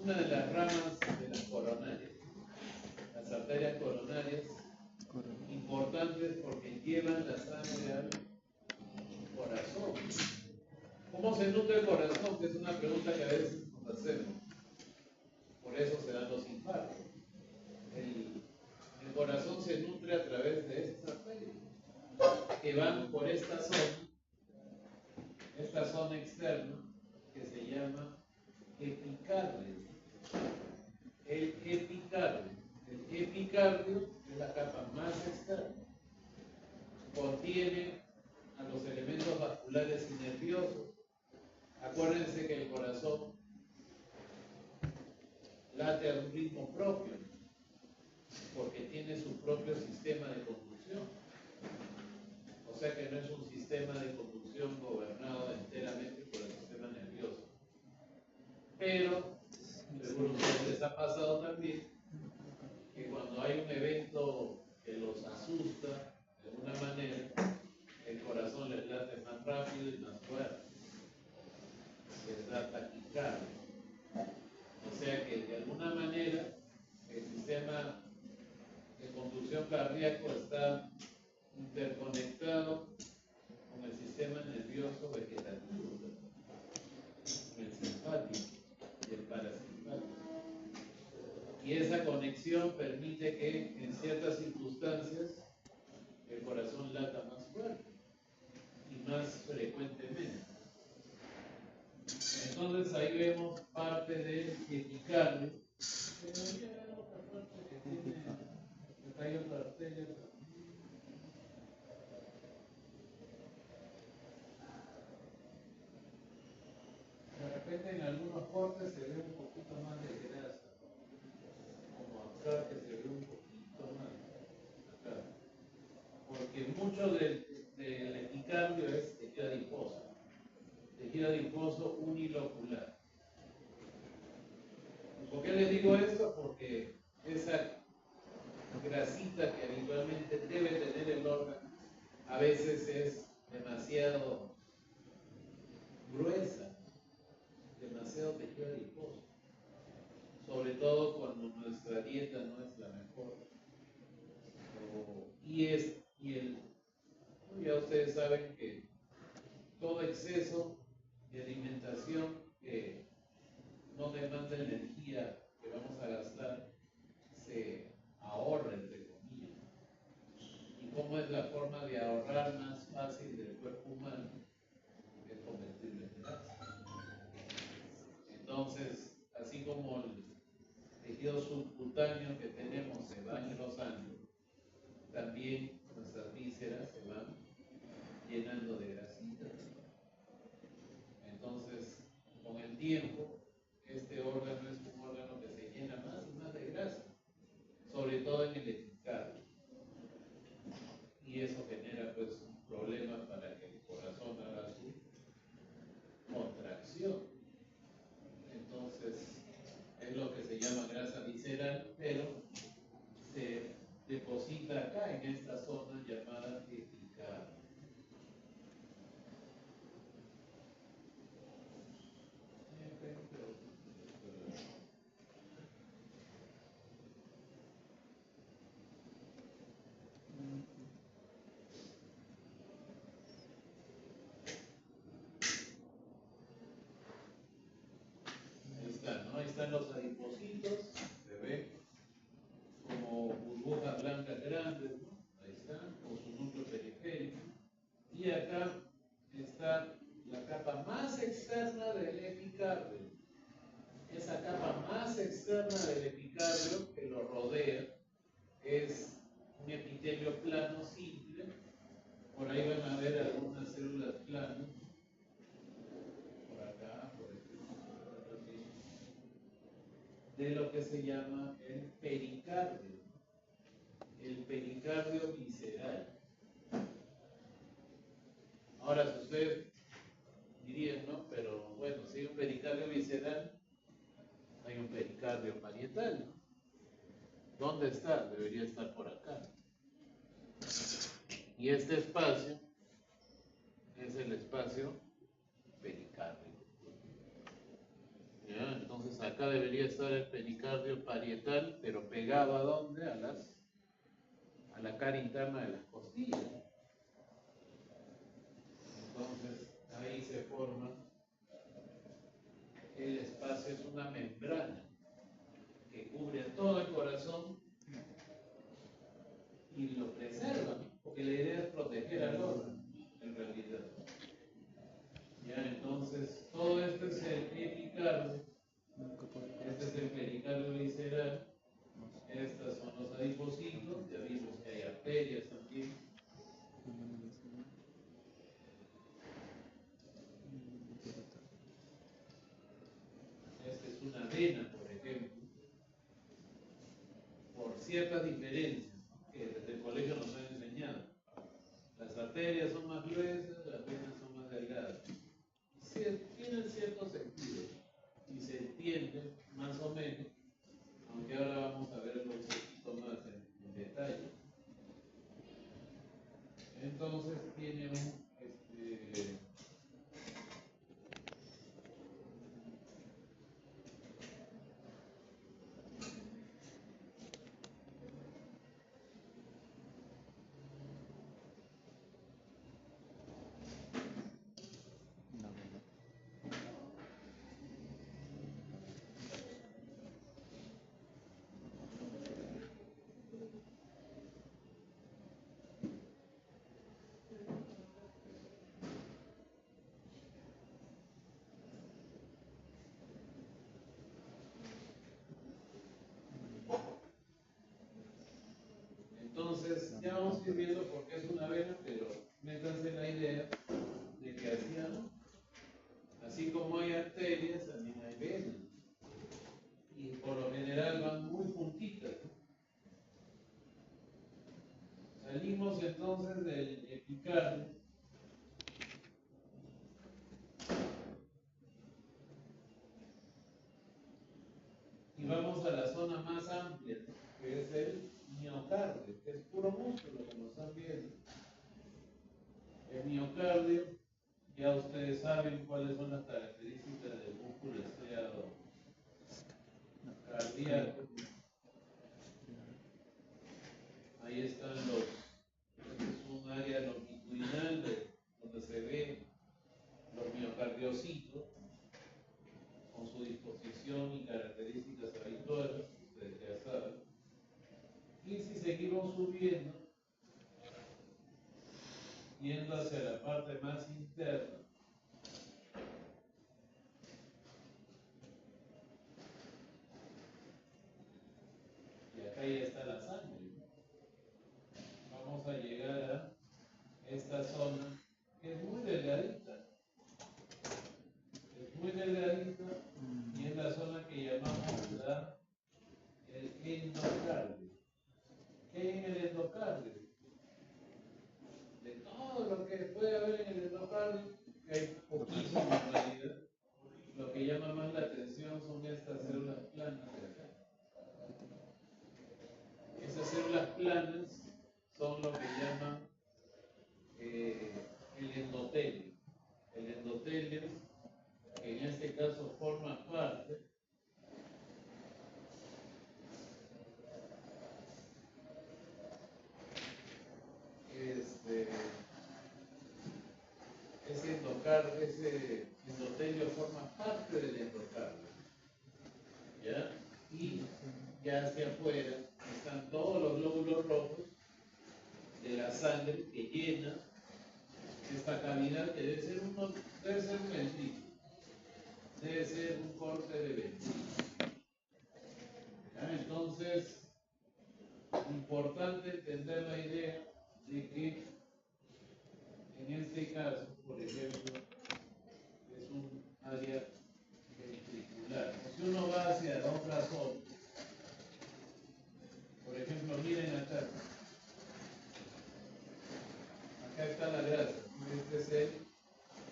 una de las ramas de las coronarias. Las arterias coronarias, importantes porque llevan la sangre al corazón. ¿Cómo se nutre el corazón? Que es una pregunta que a veces nos hacemos. Por eso se dan los infartos. El corazón se nutre a través de estas arterias que van por esta zona externa que se llama epicardio. El epicardio. El epicardio es la capa más externa. Contiene a los elementos vasculares y nerviosos. Acuérdense que el corazón late a un ritmo propio, porque tiene su propio sistema de conducción. O sea que no es un sistema de conducción gobernado enteramente por el sistema nervioso. Pero, seguro a ustedes les ha pasado también, que cuando hay un evento que los asusta de alguna manera, el corazón les late más rápido y más fuerte. Les da taquicardia. O sea que de alguna manera el sistema de conducción cardíaco está interconectado con el sistema nervioso vegetativo, el simpático y el parasimpático. Y esa conexión permite que en ciertas circunstancias el corazón lata más fuerte y más frecuentemente. Entonces ahí vemos parte del epicardio. Pero hay otra parte que tiene, acá hay otra arteria. De repente en algunos cortes se ve un poquito más de grasa, como acá que se ve un poquito más, acá. Porque mucho del epicardio es tejido adiposo unilocular. ¿Por qué les digo esto? Porque esa grasita que habitualmente debe tener el órgano a veces es demasiado gruesa, demasiado tejido adiposo, sobre todo cuando nuestra dieta no es la mejor. Ya ustedes saben que todo exceso de alimentación que no demanda energía que vamos a gastar se ahorra, entre comillas. ¿Y cómo es la forma de ahorrar más fácil del cuerpo humano? Es convertirlo en grasa. Entonces, así como el tejido subcutáneo que tenemos se va engrosando, también nuestras vísceras se van llenando de grasita. Entonces, con el tiempo, este órgano es un órgano que se llena más y más de grasa, sobre todo en el epicardio. Y eso genera pues un problema para que el corazón haga su contracción. Entonces, es lo que se llama grasa visceral, pero se deposita acá en esta zona llamada epicardio. Ahí están los adipocitos, se ven como burbujas blancas grandes, ¿no? Ahí están, con su núcleo periférico. Y acá está la capa más externa del epicardio. Esa capa más externa del epicardio que lo rodea es un epitelio plano simple. Por ahí van a ver algunas células planas. Por acá, por aquí, de lo que se llama el pericardio. El pericardio visceral. Ahora, si ustedes dirían, ¿no? Pero bueno, si hay un pericardio visceral, hay un pericardio parietal, ¿no? ¿Dónde está? Debería estar por acá. Y este espacio es el espacio pericárdico. ¿Ya? Entonces acá debería estar el pericardio parietal, pero pegado ¿a dónde? A la cara interna de las costillas. Entonces, ahí se forma el espacio, es una membrana que cubre a todo el corazón y lo preserva, porque la idea es proteger al órgano, en realidad. Ya, entonces, todo esto es el epicardio, este es el pericardio visceral, estas son los adipocitos, ya vimos que hay arterias también. Esta es una vena, por ejemplo, por ciertas diferencias que desde el colegio nos han enseñado. Las arterias son más gruesas, las venas son más delgadas. Tienen cierto sentido y se entiende más o menos, aunque ahora vamos a verlo un poquito más en detalle. Entonces tiene un entonces, ya vamos a ir viendo por qué es una vena, pero métanse la idea de que así como hay arterias, también hay venas. Y por lo general van muy juntitas. Salimos entonces del epicardio. Y vamos a la zona más amplia, que es el miocardio, que es puro músculo, como están viendo. El miocardio, ya ustedes saben cuáles son las características del músculo estriado cardíaco. Ahí están es un área longitudinal donde se ve los miocardiocitos con su disposición y características habituales, ustedes ya saben. Y si seguimos subiendo, yendo hacia la parte más interna, y acá ya está la sangre, vamos a llegar a esta zona que es muy delgadita. Es muy delgadita y es la zona que llamamos el endocardio. ¿Qué hay en el endocardio? De todo lo que puede haber en el endocardio, que hay poquísimo en realidad, lo que llama más la atención son estas células planas de acá. Esas células planas son lo que llaman el endotelio. El endotelio, que en este caso forma parte ese endotelio forma parte del endocardio, ¿ya? Y ya hacia afuera están todos los glóbulos rojos de la sangre que llena esta cavidad que debe ser un ventrículo, debe ser un corte de ventrículo. ¿Ya? Entonces, importante entender la idea de que en este caso, por ejemplo, es un área ventricular. O si uno va hacia la otra zona, por ejemplo, miren acá. Acá está la grasa. Este es el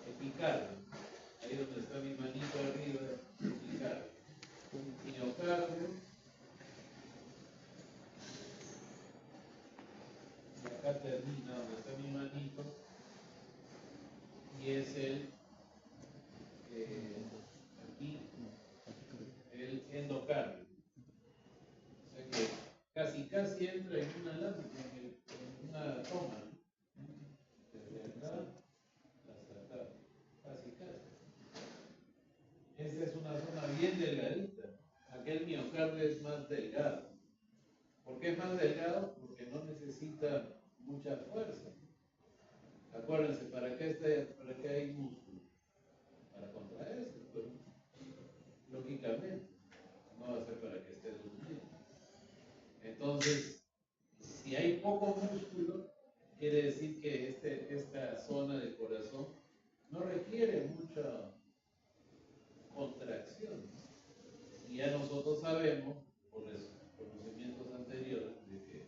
epicardio. Ahí donde está mi manito arriba, epicardio. Miocardio. Y acá termina donde está mi manito. Y es aquí, el endocardio. O sea que casi entra en una lámina, en una toma, ¿no? Desde acá hasta acá, casi. Esta es una zona bien delgadita. Aquel miocardio es más delgado. ¿Por qué es más delgado? Porque no necesita mucha fuerza. Acuérdense, ¿para qué hay músculo? Para contraerse, pues, lógicamente. No va a ser para que esté durmiendo. Entonces, si hay poco músculo, quiere decir que esta zona del corazón no requiere mucha contracción. Y ya nosotros sabemos, por los conocimientos anteriores, de que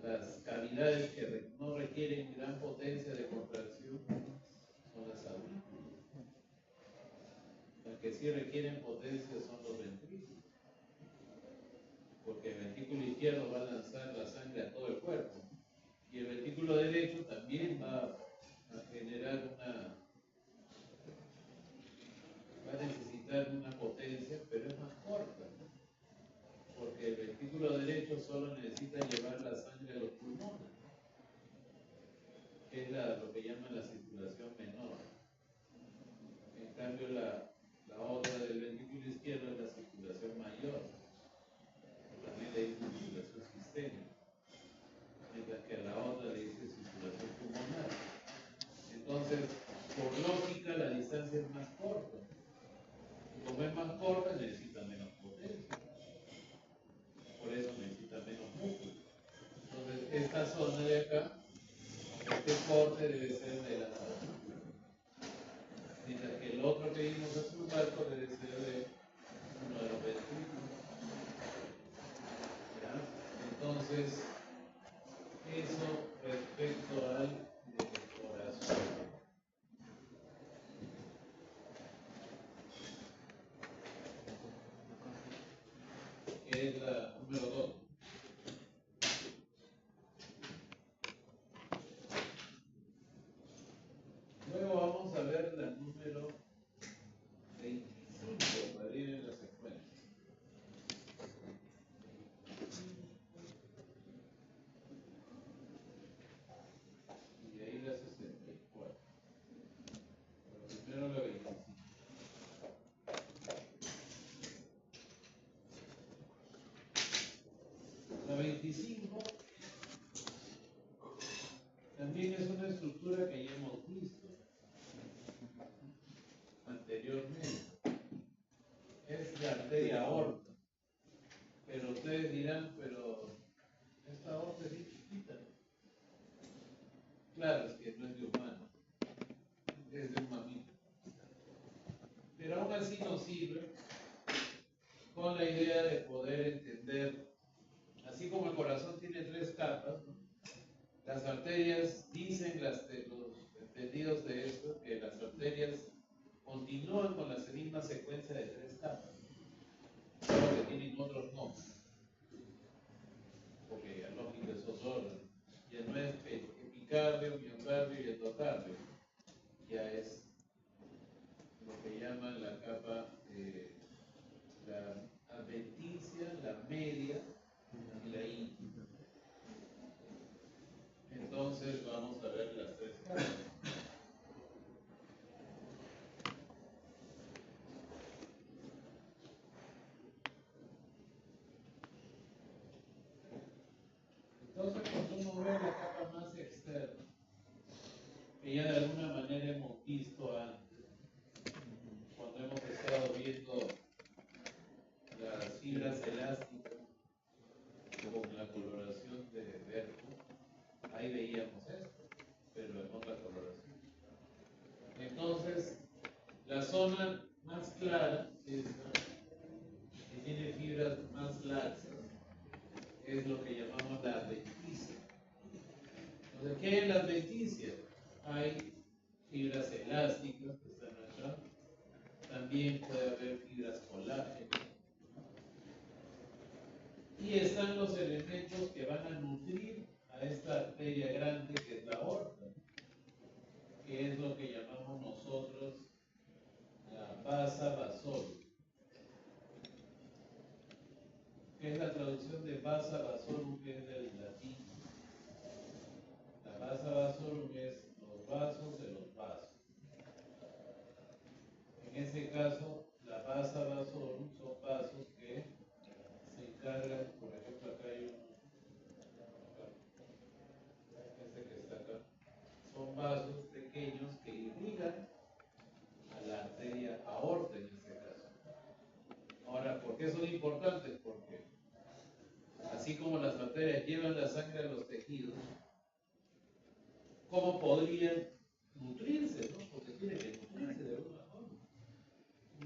las cavidades que no requieren gran potencia de contracción son las aurículas. Las que sí requieren potencia son los ventrículos. Porque el ventrículo izquierdo va a lanzar la sangre a todo el cuerpo. Y el ventrículo derecho también va a generar va a necesitar una potencia, pero es más corta, ¿no? Porque el ventrículo derecho solo necesita llevar la sangre a los pulmones, que es lo que llaman la circulación menor. En cambio, la otra del ventrículo izquierdo es la circulación mayor, también le dicen circulación sistémica, mientras que a la otra le dice circulación pulmonar. Entonces, por lógica, la distancia es más corta. Y como es más corta, necesita menos potencia. Por eso necesita menos músculo. Entonces, esta zona de acá, este corte debe ser de la aurícula. Mientras que el otro que vimos hace un rato debe ser de uno de los ventrículos. Entonces, eso respecto al corazón. Que es la número 2. Luego vamos a ver la número 25 para ir en la secuencia. Y de ahí la 64. Pero primero la 25. La 25 también es una estructura que ya hemos visto anteriormente. Es la arteria aorta. Pero ustedes dirán, pero esta aorta es bien chiquita. Claro, es que no es de humano, es de un mamífero. Pero aún así nos sirve con la idea de poder entender, así como el corazón tiene 3 capas, ¿no? Las arterias, dicen los entendidos de esto, que las arterias continúan con la misma secuencia de 3 capas, solo que tienen otros nombres, porque la lógica es otro orden. Ya no es epicardio, miocardio y endocardio, ya es lo que llaman la capa, la adventicia, la media y la íntima. Entonces vamos a ver las 3 capas. Entonces, cuando uno ve la capa más externa, que ya de alguna manera hemos visto antes, cuando hemos estado viendo las fibras elásticas con la coloración de verde, ahí veíamos esto, pero en otra coloración. Entonces, la zona más clara, esta, que tiene fibras más laxas, es lo que llamamos la adventicia. Entonces, ¿qué es la adventicia? Hay fibras elásticas que están acá, también puede haber fibras colágenas, y están los elementos que van a nutrir a esta arteria grande que es la aorta, que es lo que llamamos nosotros la vasa vasorum. cómo podrían nutrirse, ¿no? Porque tienen que nutrirse de alguna forma.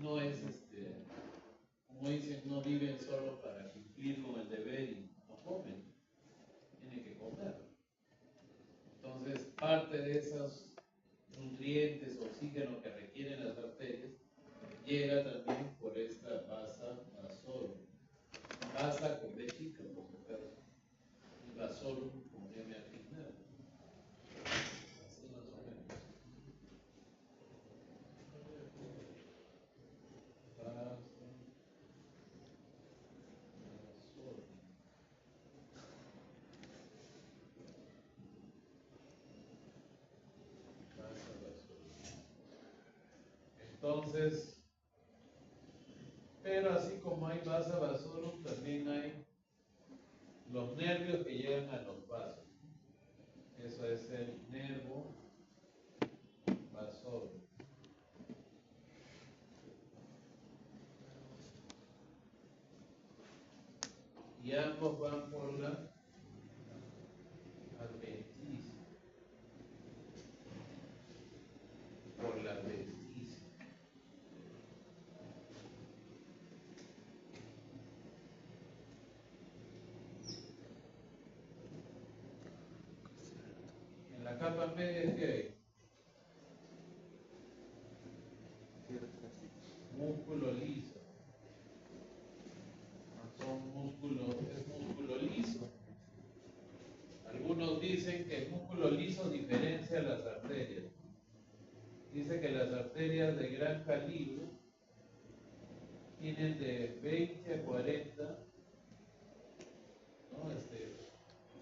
No es, como dicen, no viven solo para cumplir con el deber y no comen, tienen que comer. Entonces, parte de esos nutrientes, oxígeno que requieren las arterias, llega también por esta vasa vasorum. Vasa con B chica, por si acaso, y vasorum con M al final. Así más o menos. Vasa, vasorum. Vasa, vasorum. Entonces, pero así como hay vasa vasorum, también hay los nervios que llegan a los vasos. Eso es el nervo vasorum. Y ambos van por la adventicia. Por la adventicia. En la capa media, ¿qué hay? Músculo liso. Es músculo liso. Algunos dicen que el músculo liso diferencia las arterias. Dice que las arterias de gran calibre tienen de 20 a 40, ¿no?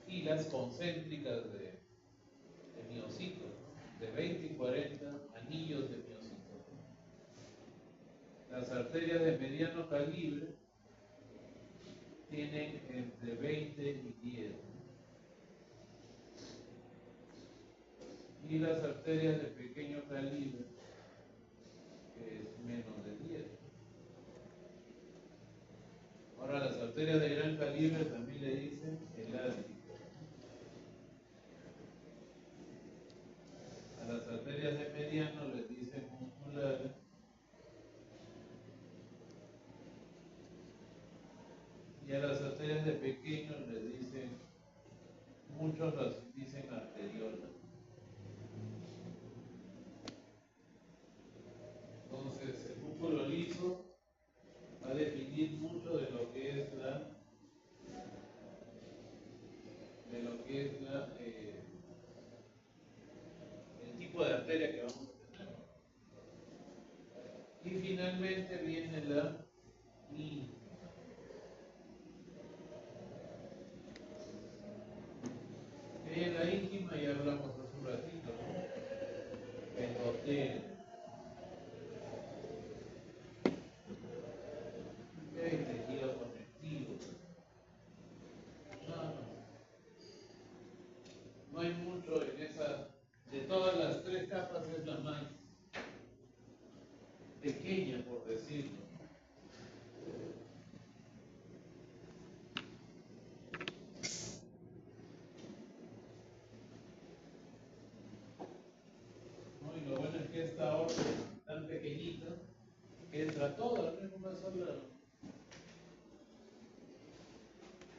Filas concéntricas de miocitos, ¿no? De 20 y 40 anillos de miocitos. Las arterias de mediano calibre tienen entre 20 y 10. Y las arterias de pequeño calibre, que es menos de 10. Ahora, las arterias de gran calibre también le dicen elásticas. A las arterias de mediano les dicen musculares. Y a las arterias de pequeño les dicen, muchos las dicen arteriolas. Entonces, el músculo liso va a definir mucho de lo que es el tipo de arteria que vamos a tener. Y finalmente viene la íntima. En la íntima ya hablamos hace un ratito, ¿no? Endotelio. Hay tejido conectivo. No, no hay mucho en esa. De todas las tres capas es la más pequeña, por decirlo. ¿No? Y lo bueno es que esta orden tan pequeñita entra toda, no es una sola.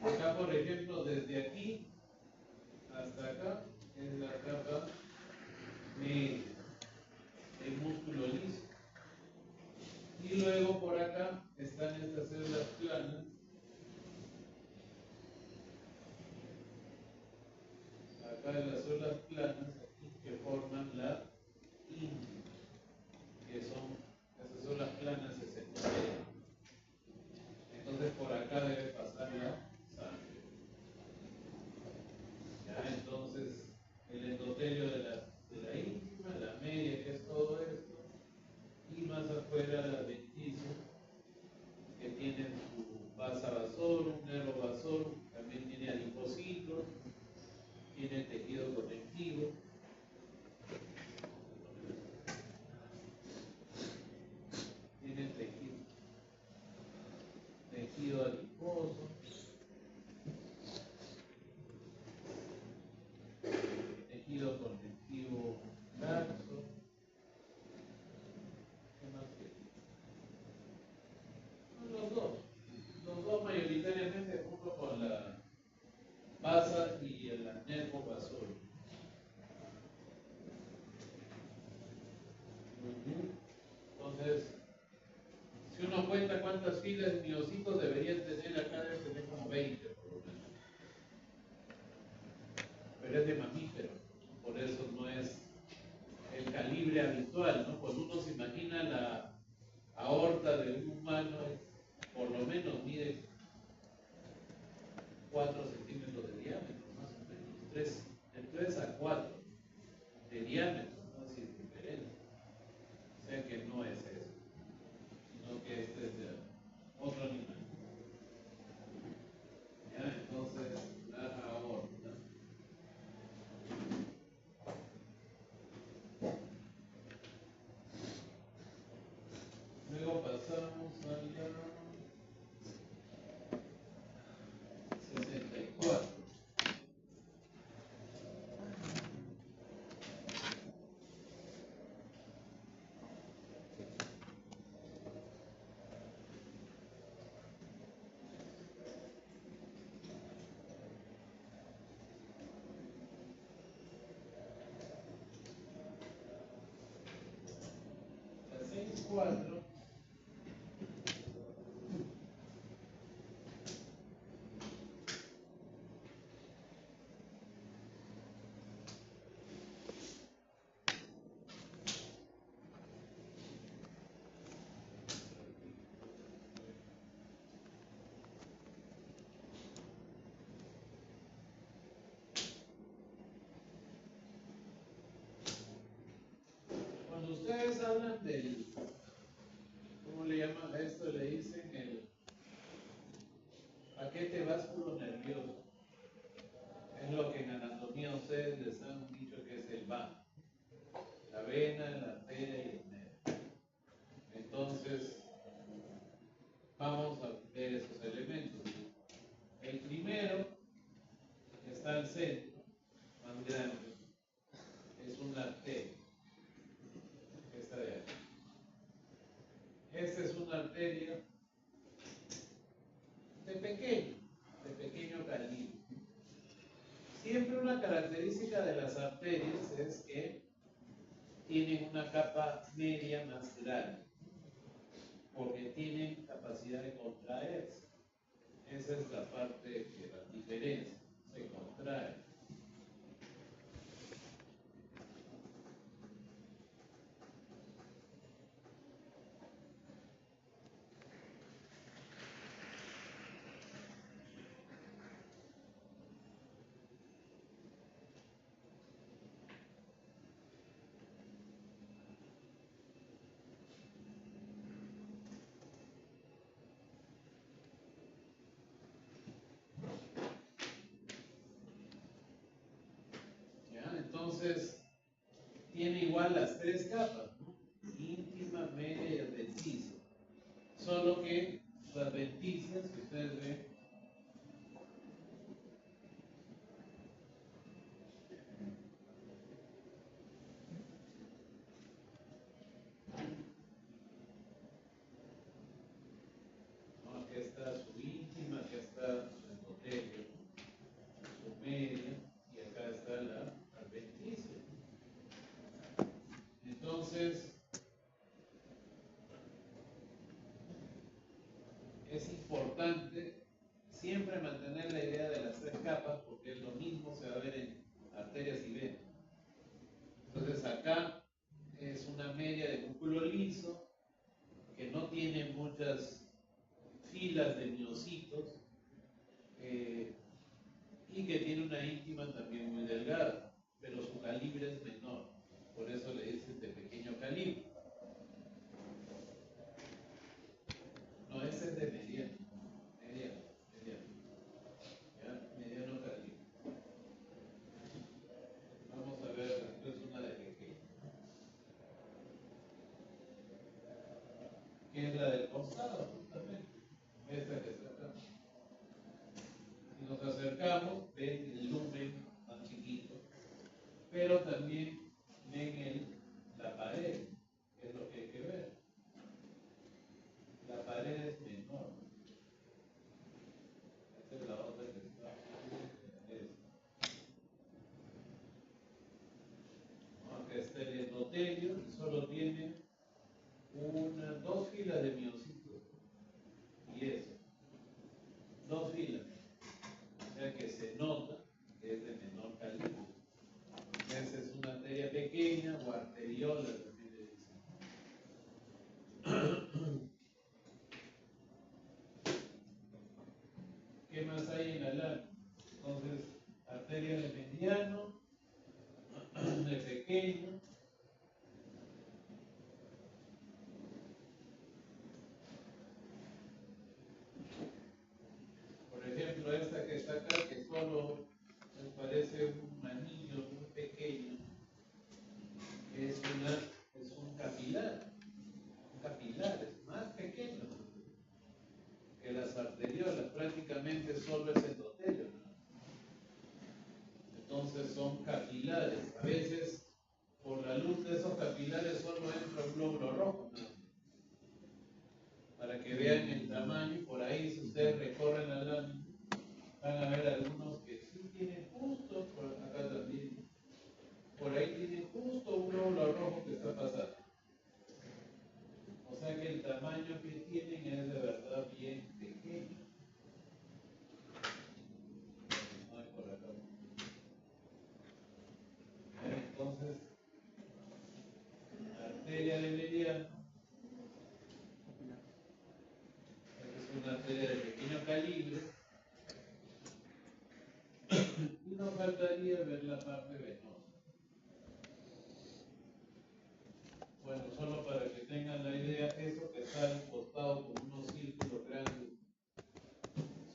Acá, por ejemplo, desde aquí hasta acá es la capa media, el músculo liso. Y luego por acá están estas células planas. Acá en las células planas aquí, que forman la íntima, que son esas células planas se separan. Entonces por acá debe pasar la sangre. ¿Ya? Entonces el endotelio de la íntima, la media, que es todo esto, y más afuera la adventicia, que tiene su vasa vasorum, nervo vasorum, también tiene adipocitos, tiene tejido conectivo. Tiene tejido adiposo, tejido conectivo. mamífero, por eso no es el calibre habitual, ¿no? Cuando uno se imagina la aorta de un humano, por lo menos mide 4 centímetros de diámetro, más o menos, de 3 a 4 de diámetro, no es diferente. O sea que no es eso, sino que este es de otro animal. ¿Ya? Entonces, la aorta. Luego pasamos a la 64. La 64 cuando ustedes hablan del, ¿cómo le llaman a esto? Le dicen el paquete vasculo nervioso. Es lo que en anatomía ustedes les han dicho que es el VA. La vena, la arteria y el nervio. Entonces, vamos a ver esos elementos. El primero está al centro, más grande. Es una arteria. Esta de aquí. Esta es una arteria de pequeño calibre. Siempre una característica de las arterias es que tienen una capa media más grande, porque tienen capacidad de contraerse. Esa es la parte que la diferencia, se contrae. ¿Ya? Entonces, tiene igual las tres capas, ¿no? Íntima, media y adventicia. Solo que las adventicias, que ustedes ven, ¿no? Aquí está su íntima, aquí está su endotelio, su media, y acá está la adventicia. Entonces, es importante siempre mantener la idea de las tres capas, porque lo mismo se va a ver en arterias y venas. Entonces acá es una media de músculo liso que no tiene muchas filas de miocitos y que tiene una íntima también muy delgada, pero su calibre es menor, por eso le dicen de pequeño calibre. No, ese es de mediano, ¿ya? Mediano calibre. Vamos a ver después una de pequeño, que es la del costado, justamente, esta que está acá. Si nos acercamos, ven el lumen más chiquito, pero también ven la pared, que es lo que hay que ver. La pared es menor. Esta es la otra que está. Aunque está el endotelio, solo tiene dos filas de miocitos. Y eso, dos filas. O sea que se nota que es de menor calibre. pequeña o arteriola también le dicen. ¿Qué más hay en la lámina? Entonces, arteria de mediano, de pequeño. Por ejemplo, esta que está acá, que solo me parece un anillo muy pequeño, es un capilar. Un capilar, es más pequeño que las arteriolas, prácticamente solo es endotelio, ¿no? Entonces son capilares. A veces, por la luz de esos capilares, solo entra un glóbulo rojo, ¿no? Para que vean el tamaño. Por ahí, si ustedes recorren la lámina, van a ver algunos que sí tienen justo, por acá también, por ahí tienen justo un glóbulo rojo que está pasando. O sea que el tamaño que tienen es de verdad bien pequeño. No hay por acá. Entonces, arteria de mediano, es una arteria de pequeño calibre, y nos faltaría ver la parte venosa. Bueno, solo para que tengan la idea, eso que está al costado con unos círculos grandes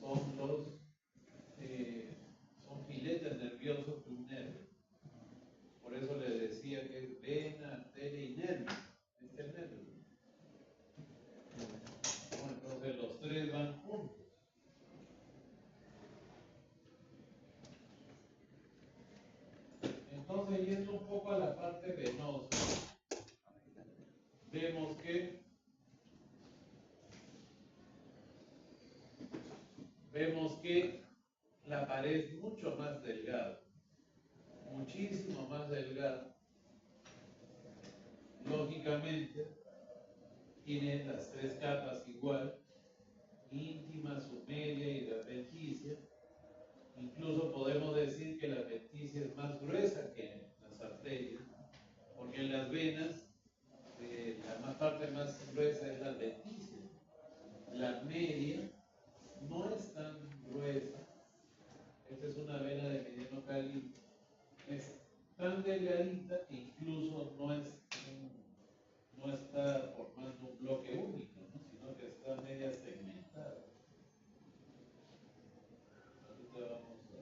son filetes nerviosos de un nervio. Por eso les decía que es vena, arteria y nervio. Este es el nervio. Bueno, entonces los tres van juntos. Entonces, yendo un poco a la parte venosa, vemos que la pared es mucho más delgada, muchísimo más delgada. Lógicamente, tiene las tres capas igual, íntima, submedia y la adventicia. Incluso podemos decir que la adventicia es más gruesa que las arterias, porque en las venas la parte más gruesa es la adventicia. La media no es tan gruesa. Esta es una vena de mediano calibre. Es tan delgadita que incluso no está formando un bloque único, ¿no? Sino que está media segmentada. Ahorita vamos a...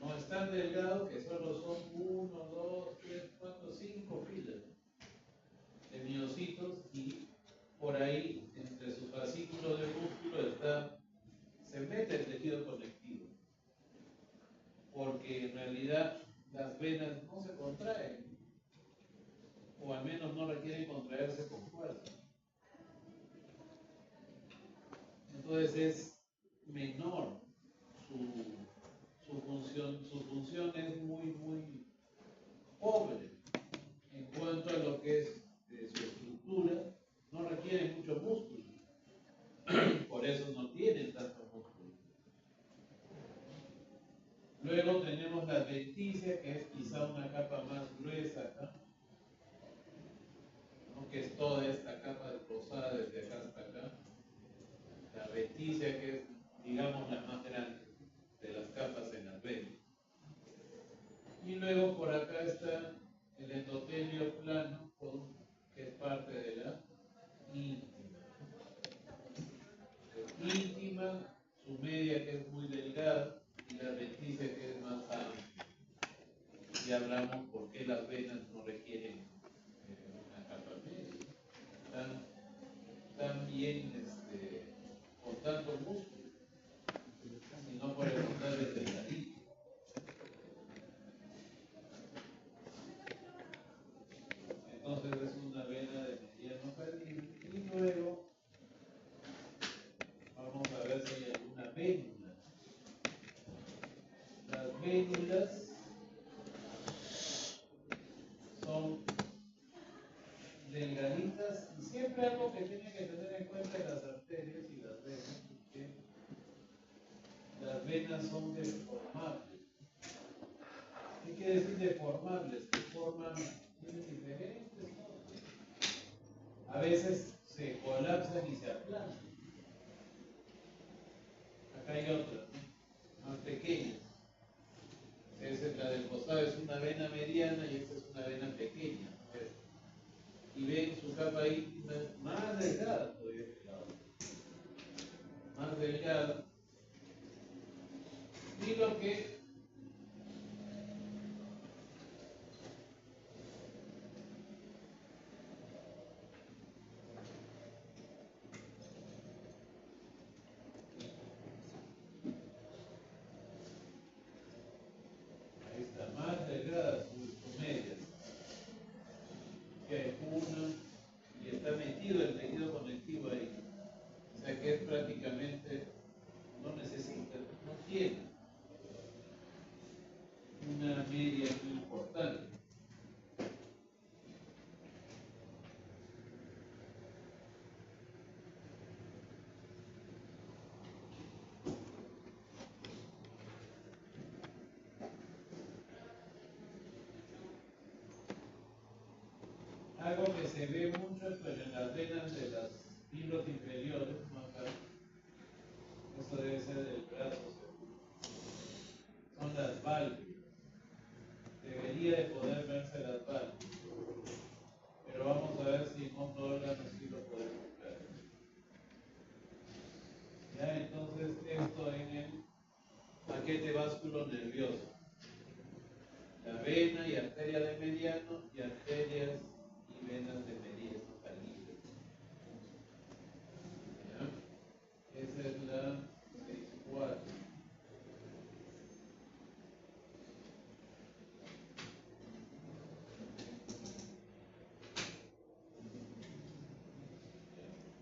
No es tan delgado que solo son 1, 2, 3, 4, 5 filas de miocitos, y por ahí, entre sus fascículos de músculo, se mete el tejido conectivo, porque en realidad las venas no se contraen, o al menos no requieren contraerse con fuerza. Entonces es menor su función es muy pobre en cuanto a lo que es su estructura. No requiere mucho músculo, por eso no tienen tanto músculo. Luego tenemos la adventicia, que es quizá una capa más gruesa acá, ¿no? Que es toda esta capa rosada desde acá hasta acá. La adventicia, que es, digamos, la más grande de las capas en las venas. Y luego por acá está el endotelio plano, que es parte de la íntima. Íntima, su media, que es muy delgada, y la adventicia, que es más amplia. Y hablamos por qué las venas no requieren una capa media. Están bien con tanto músculo, sino por el contrario es delgadito. Entonces es una vena de mediano calibre. Y luego vamos a ver si hay alguna vénula. Las vénulas son delgaditas, y siempre algo que tienen que tener en cuenta las arterias y las venas, que las las venas son deformables. ¿Qué quiere decir deformables? Que forman diferentes formas. A veces se colapsan y se aplanan. Acá hay otras, ¿no? Más pequeñas. Esa es la del costado, es una vena mediana y esta es una vena pequeña. Y ven su capa ahí más delgada todavía que la otra. Más delgada. Y lo que ahí está, más delgada su media. Que hay una y está metido el tejido conectivo ahí. O sea que es prácticamente, no necesita, no tiene una media muy importante. Algo que se ve mucho pero en las venas de los hilos inferiores, ¿no? Acá, eso debe ser del brazo seguro. Son las válvulas. Debería de poder verse las válvulas. Pero vamos a ver si en otro órgano sí lo podemos ver. Ya, entonces esto en el paquete vasculo nervioso. La vena y arteria de mediano y arterias y venas de mediano calibre. ¿Ya? Esa es la 6.4.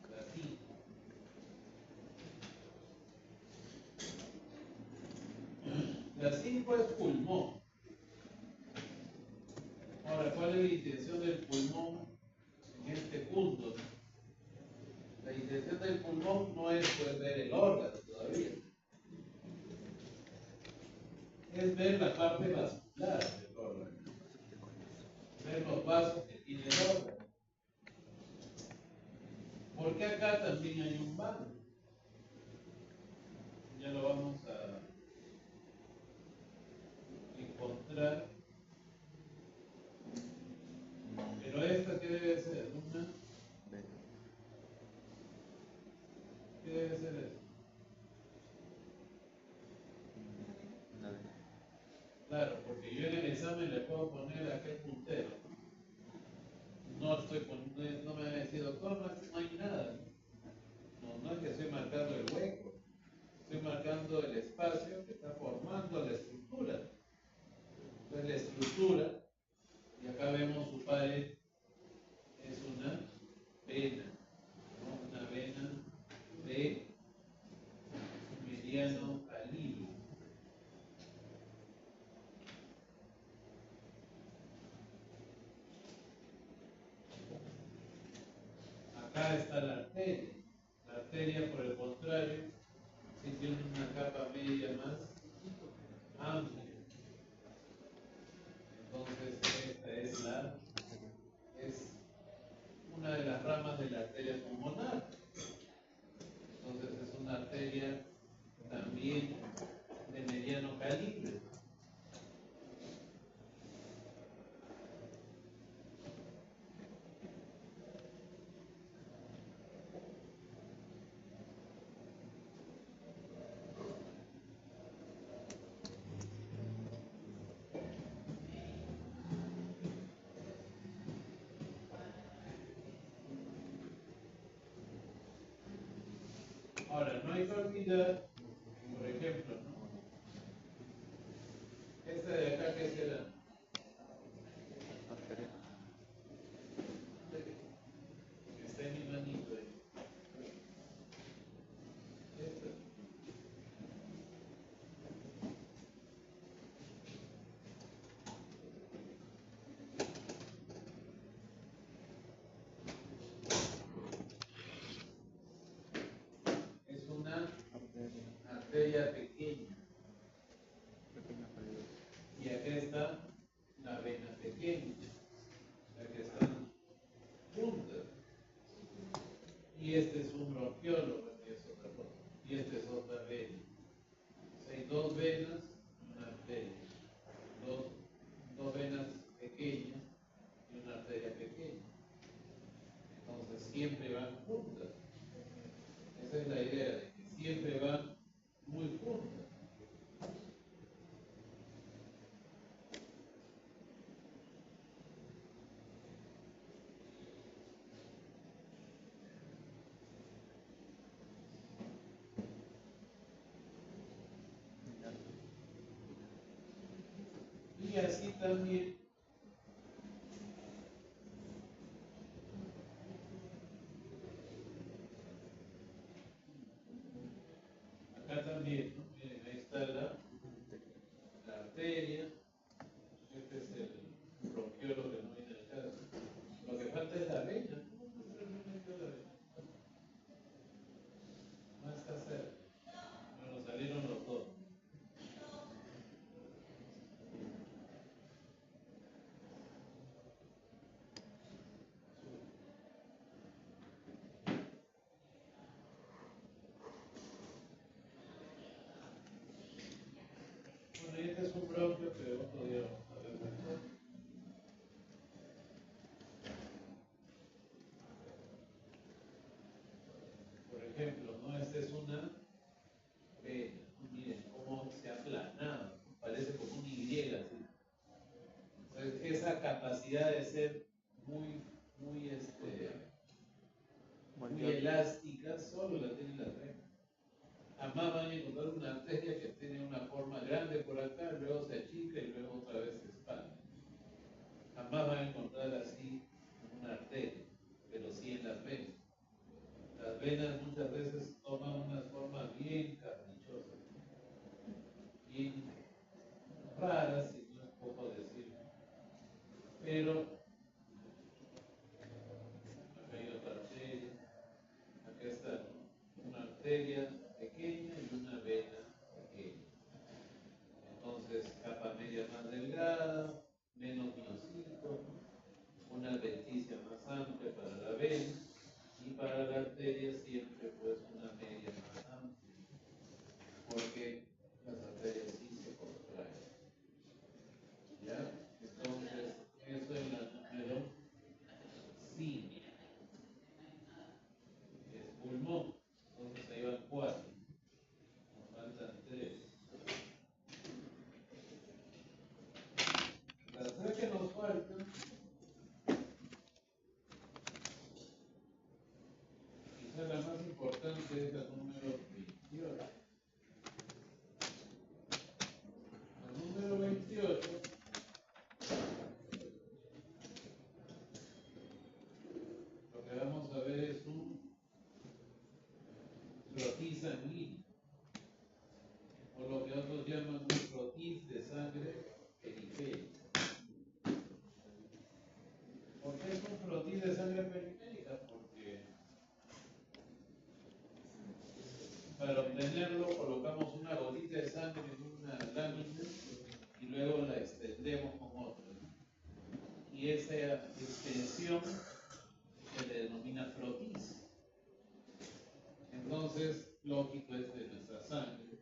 La 5. La 5 es pulmón. Ahora, ¿cuál es la intención del pulmón en este punto? La intención del pulmón no es pues, ver el órgano todavía. Es ver la parte vascular del órgano. Ver los vasos que tiene el órgano. Porque acá también hay un vaso. Ya lo vamos a encontrar. Pero esta, ¿qué debe ser? ¿Una? ¿Qué debe ser esto? Claro, porque yo en el examen le puedo poner aquel puntero. No estoy poniendo, no me van a decir, doctor, no hay nada. No es que estoy marcando el hueco. Estoy marcando el espacio que está formando la estructura. Entonces la estructura, y acá vemos su pared, es una vena, ¿no? Una vena de mediano calibre. Acá está la arteria. La arteria, por el contrario, sí tiene una capa media más amplia. Entonces, esta es una de las ramas de la arteria pulmonar. Entonces, es una arteria también de mediano calibre. Ahora, no hay que olvidar, por ejemplo, ¿no? Esta de acá, ¿qué será? Está en mi manito ahí. Esta. Es una arteria pequeña. Y así también acá también, ¿no? Miren, ahí está la arteria. Este es el bronquiolo que no viene al caso. Lo que falta es la vena. No está cerca. Bueno, salieron los dos. Bueno, y este es un bronquio que otro día vamos a ver mejor. Por ejemplo, ¿no? Esta es una vena. Miren cómo se ha aplanado. Parece como un Y así. Entonces, esa capacidad de ser muy, muy, muy elástica solo la tienen las venas. Jamás van a encontrar una arteria que tiene una forma grande por acá, luego se achica y luego otra vez se expande. Jamás van a encontrar así una arteria, pero sí en las venas. Las venas muchas veces toman unas formas bien caprichosas, bien raras, si no es poco decir. Pero acá hay otra arteria, acá está una arteria pequeña y una vena pequeña. Entonces, capa media más delgada, menos miocito, una adventicia más amplia para la vena y para la arteria siempre pues una media más amplia, porque las arterias sí se contraen. ¿Ya? Entonces, eso es la número 5, es pulmón. Entonces ahí van 4, nos faltan 3. Las 3 que nos faltan, quizás la más importante es la número 28. La número 28 lo que vamos a ver es un frotis sanguíneo, o lo que otros llaman un frotis de sangre periférica. ¿Por qué es un frotis de sangre periférica? Porque para obtenerlo colocamos una gotita de sangre en una lámina y luego la extendemos con otra. Y esa extensión se le denomina frotis. Entonces, lógico es de nuestra sangre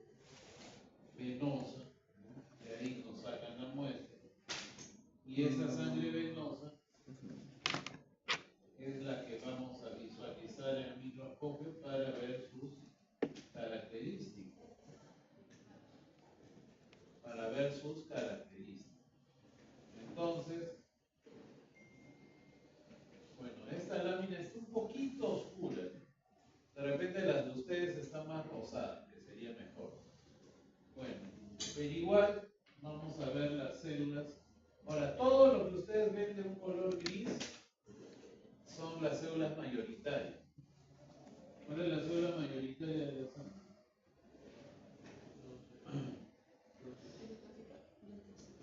venosa, de ahí nos sacan la muestra. Y esa sangre venosa es la que vamos a visualizar en el microscopio para ver sus características. Para ver sus características. Entonces, bueno, esta lámina está un poquito oscura. De repente las de ustedes están más rosadas, que sería mejor. Bueno, pero igual vamos a ver las células. Ahora, todo lo que ustedes ven de un color gris son las células mayoritarias. ¿Cuál es la célula mayoritaria de la sangre?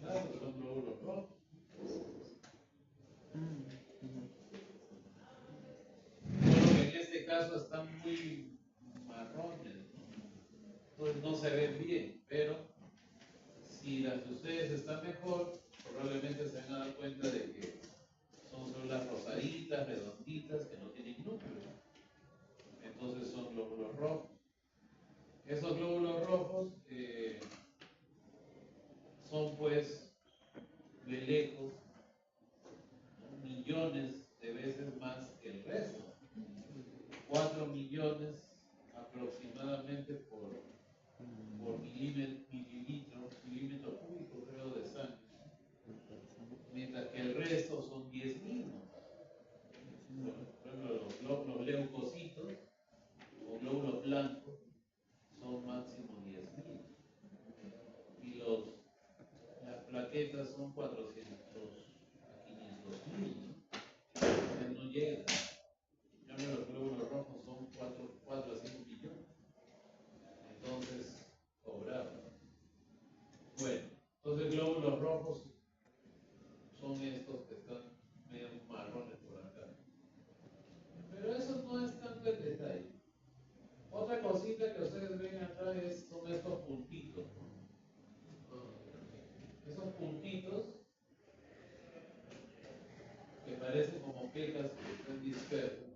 Claro, son glóbulos rojos. Solo que en este caso están muy marrones, ¿no? Entonces no se ven bien, pero si las de ustedes están mejor, probablemente se van a dar cuenta de que son células rosaditas, redonditas, que no tienen núcleo. Entonces son glóbulos rojos. Esos glóbulos rojos son pues de lejos millones de veces más que el resto. 4 millones aproximadamente por milímetro cúbico, creo, de sangre. Mientras que el resto son 10.000. Por ejemplo, los leucocitos o glóbulos blancos son máximo 10.000. Y las plaquetas plaquetas son 400 a 500.000, ¿no? No llega. Yo no, los glóbulos rojos son 4 a 5 millones. Entonces, cobraba. Bueno, entonces glóbulos rojos son estos que están medio marrones por acá. Pero eso no es tanto el detalle. Otra cosita que ustedes ven acá son estos puntitos. Esos puntitos que parecen como pecas que están dispersos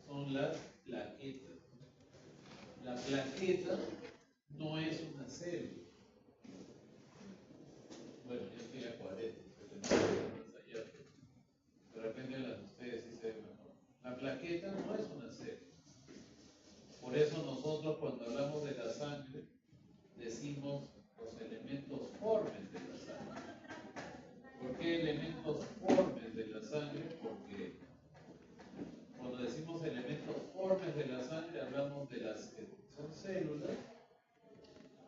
son las plaquetas. La plaqueta no es una célula. Bueno, yo estoy a 40, de repente las de ustedes sí se ven mejor. La plaqueta no es una célula. Por eso nosotros cuando hablamos de la sangre decimos los elementos formes de la sangre. ¿Por qué elementos formes de la sangre? Porque cuando decimos elementos formes de la sangre hablamos de las que son células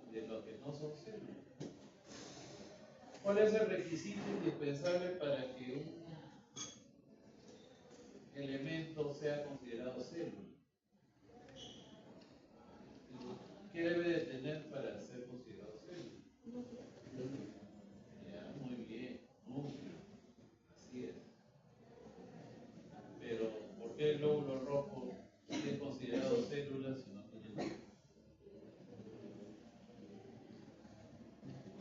y de lo que no son células. ¿Cuál es el requisito indispensable para que un elemento sea considerado célula? ¿Qué debe de tener para ser considerado célula? Ya, muy bien, núcleo. Así es. Pero, ¿por qué el glóbulo rojo es considerado célula si no tiene núcleo?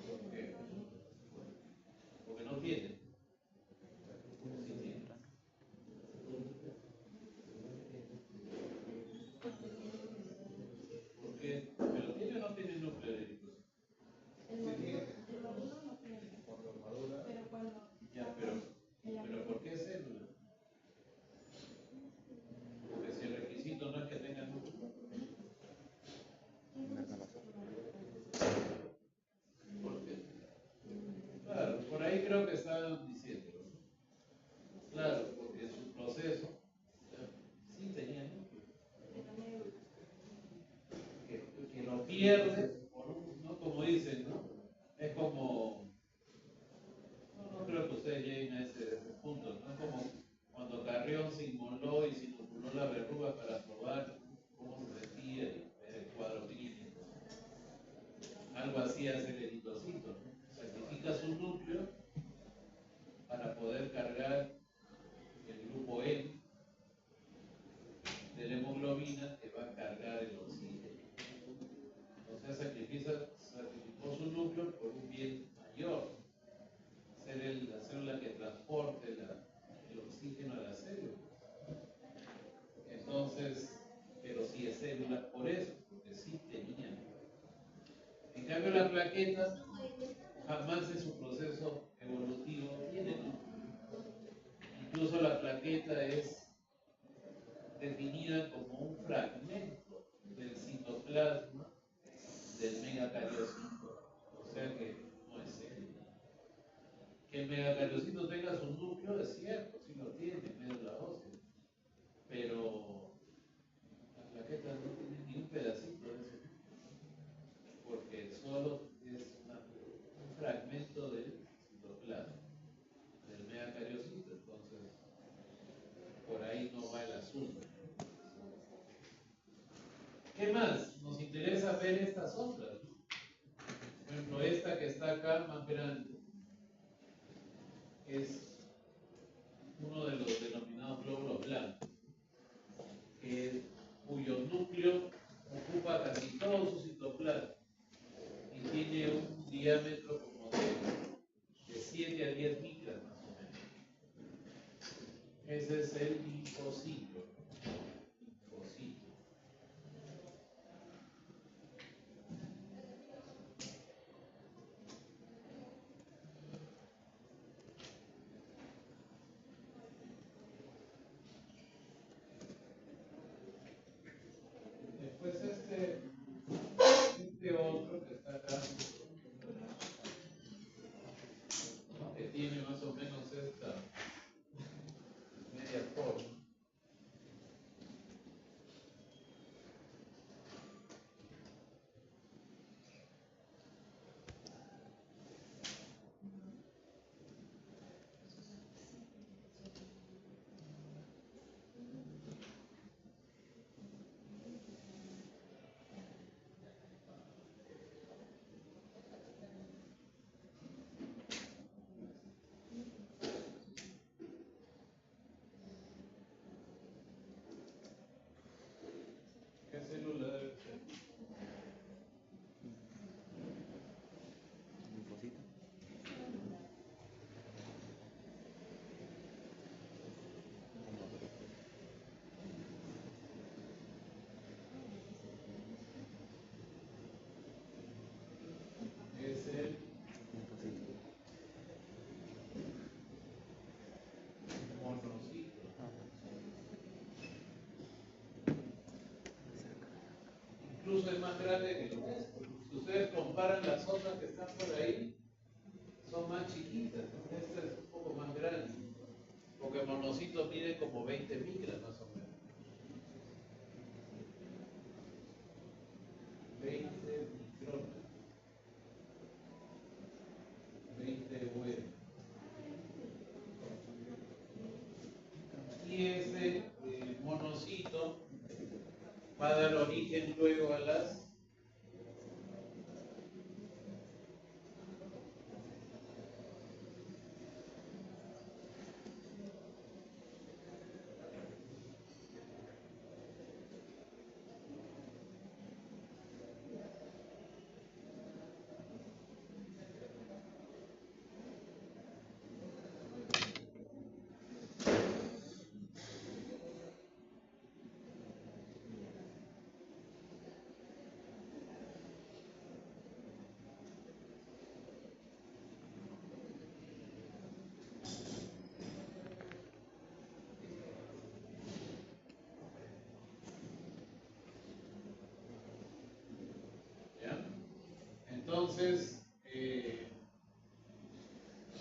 ¿Por qué? Porque no tiene. Sí tiene. ¿Por qué? ¿Pero tiene o no tiene núcleo de eritrocito? Ya, pero ¿por qué célula? Porque si el requisito no es que tenga núcleo. ¿Por qué? Claro, por ahí creo que estaban diciendo. Claro, porque en su proceso sí tenía núcleo. Que lo pierde, por ¿no? Como dicen, ¿no? Es como, no creo que ustedes lleguen a ese punto, ¿no? Es como cuando Carrión se inmoló y se inoculó la verruga para probar cómo se sentía y ver el cuadro clínico. Algo así hace el eritrocito, ¿no? Sacrifica su núcleo para poder cargar el grupo M de la hemoglobina que va a cargar el oxígeno. O sea, sacrificó su núcleo por un bien mayor, ser la célula que transporte el oxígeno a la célula. Entonces, pero sí es célula por eso, porque sí tenía. En cambio, la plaqueta jamás en su proceso evolutivo tiene núcleo. Incluso la plaqueta es definida como un fragmento del citoplasma del megacariocito, o sea que no es célula. Que el megacariocito tenga su núcleo es cierto, sí lo tiene, en médula ósea, pero la plaqueta no tiene ni un pedacito de eso, porque solo es un fragmento del citoplasma del megacariocito, entonces por ahí no va el asunto. ¿Qué más? Nos interesa ver estas otras. Por ejemplo, esta que está acá más grande es uno de los denominados glóbulos blancos, cuyo núcleo ocupa casi todo su citoplasma y tiene un diámetro como de 7 a 10 micras más o menos. Ese es el linfocito. Después este es más grande que el nuestro. Si ustedes comparan las otras que están por ahí, son más chiquitas, ¿no? Esta es un poco más grande, porque monocito mide como 20 micras más o menos. 20 micrones, 20 web. Y ese monocito va a dar origen luego a las Entonces,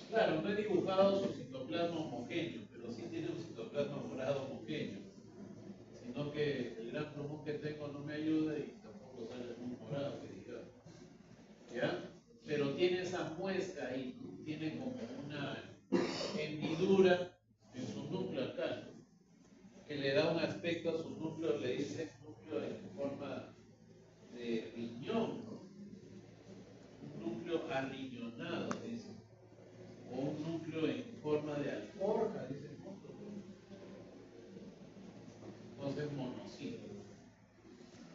claro, no he dibujado su citoplasma homogéneo, pero sí tiene un citoplasma morado homogéneo, sino que el gran plumón que tengo no me ayuda y tampoco sale muy morado, que digamos. ¿Ya? Pero tiene esa muesca ahí, ¿no? Tiene como una hendidura en su núcleo acá, ¿no? Que le da un aspecto a su núcleo, le dice núcleo en forma de riñón, ¿no? Un núcleo arriñonado, dice, o un núcleo en forma de alforja, dice el mundo. Entonces, monocito.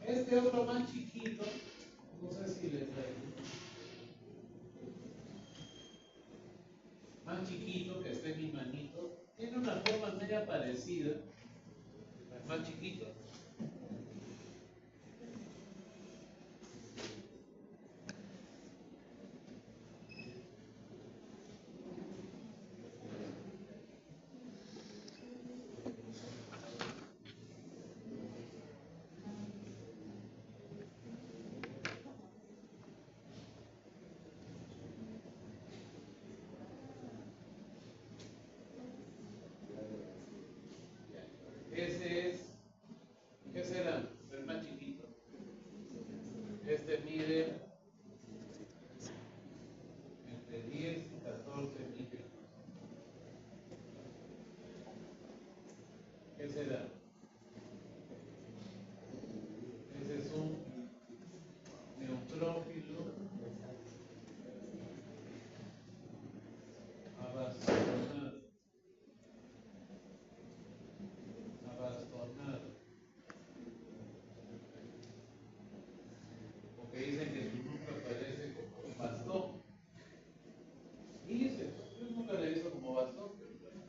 Este otro más chiquito, no sé si les traigo, más chiquito que está en mi manito, tiene una forma media parecida, es más chiquito. Ese es, ¿qué será? El más chiquito. Este mide entre 10 y 14 micras. ¿Qué será? Ese es un neutrófilo abastonado. Porque dicen que su núcleo parece como un bastón. Y dice, yo nunca le he visto como bastón, pero bueno.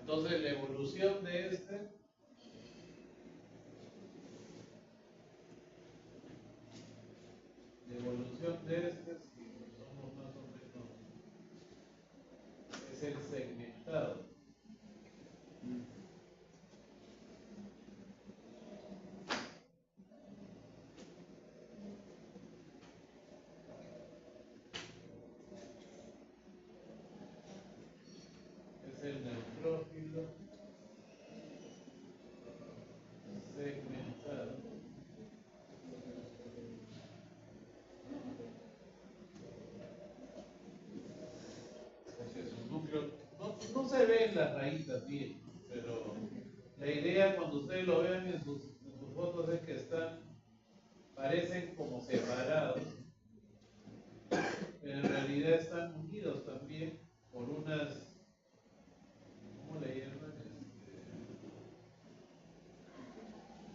Entonces la evolución de este si somos más o menos, es el segmentado. Es el neutrófilo segmentado. Porque su núcleo no se ve en las raíces bien, pero la idea cuando ustedes lo vean en sus fotos es que parecen como separados, pero en realidad están unidos también por unas, ¿cómo le llaman?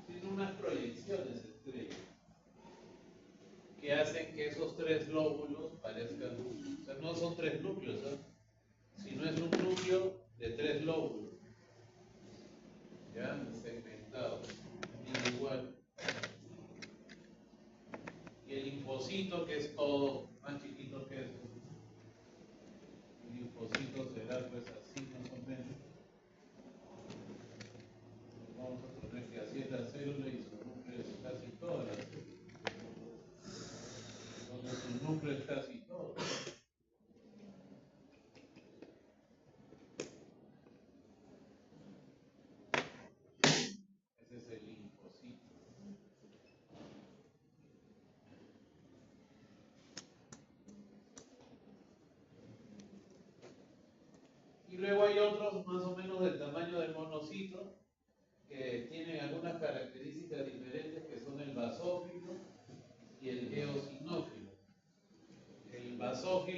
Tienen unas proyecciones estrellas que hacen que esos tres lóbulos parezcan, o sea, no son tres núcleos, ¿eh? Sino es un núcleo de tres lóbulos, ya segmentados, igual. Y el linfocito, que es todo más chiquito que eso, el linfocito será pues así más o menos. Vamos a poner que así es la célula y su núcleo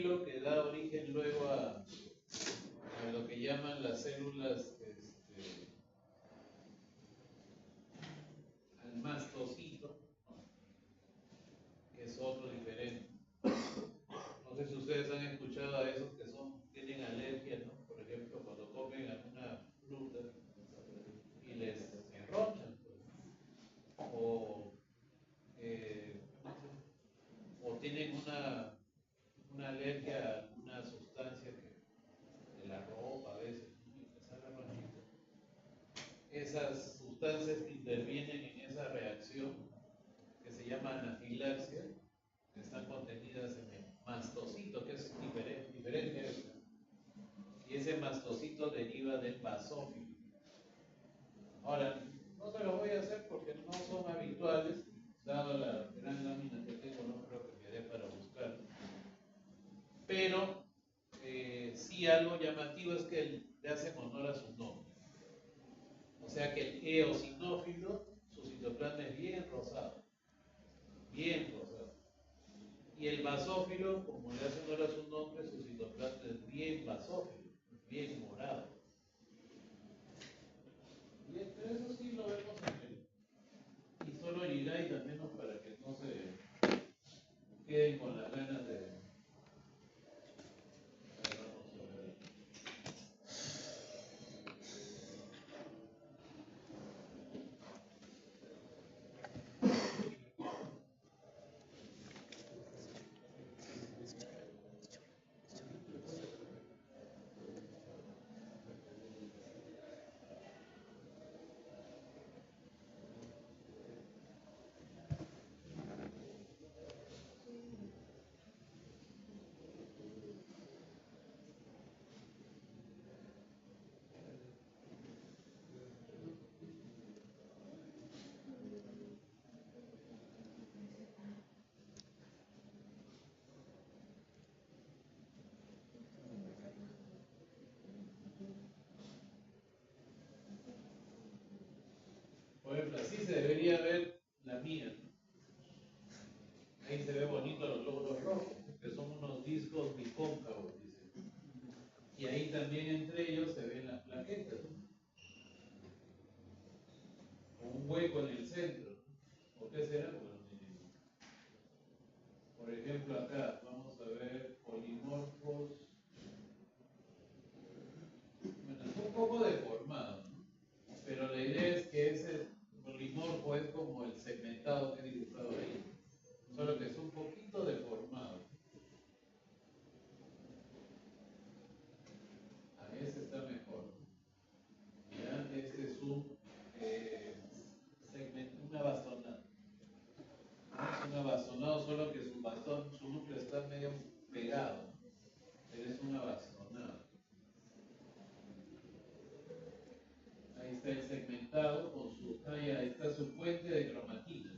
basófilo que da origen luego a lo que llaman las células al mastocito, ¿no? Que es otro diferente. No sé si ustedes han escuchado a esos que tienen alergia, ¿no? Por ejemplo, cuando comen alguna fruta y les enronchan, pues. O tienen una alergia a alguna sustancia de la ropa a veces, ¿no? Y les sale ronchita. Esas sustancias que intervienen en esa reacción, que se llama anafilaxia, están contenidas en el mastocito, que es diferente. Y ese mastocito deriva del basófilo. Ahora, no se lo voy a hacer porque no son habituales, dado la gran lámina que tengo, no creo que me dé para buscar. Pero sí algo llamativo es que le hacen honor a su nombre. O sea que el eosinófilo, su citoplasma es bien rosado. Bien rosado. Y el basófilo, como le hace honor a su nombre, su citoplasma es bien basófilo, bien morado. Y eso sí lo vemos en el. Y solo Yigai también para que no se queden con las ganas de. Vamos a ver. Por ejemplo, así se debería ver la mía, ¿no? Ahí se ve bonito los glóbulos rojos, que son unos discos bicóncavos, dicen. Y ahí también entre ellos se ven las plaquetas, ¿no? Con un hueco en el centro. ¿Por qué será? Bueno, por ejemplo, acá vamos a ver polimorfos. Bueno, es un poco deformado, ¿no? Pero la idea es que ese polimorfo es como el segmentado que he dibujado ahí, solo que es un poquito deformado. A ese está mejor. Ya, este es un segmento, un abastonado. Es un abastonado, solo que su núcleo está medio pegado, ¿no? Pero es un abastonado. Ahí está el segmentado con ahí está su puente de cromatina.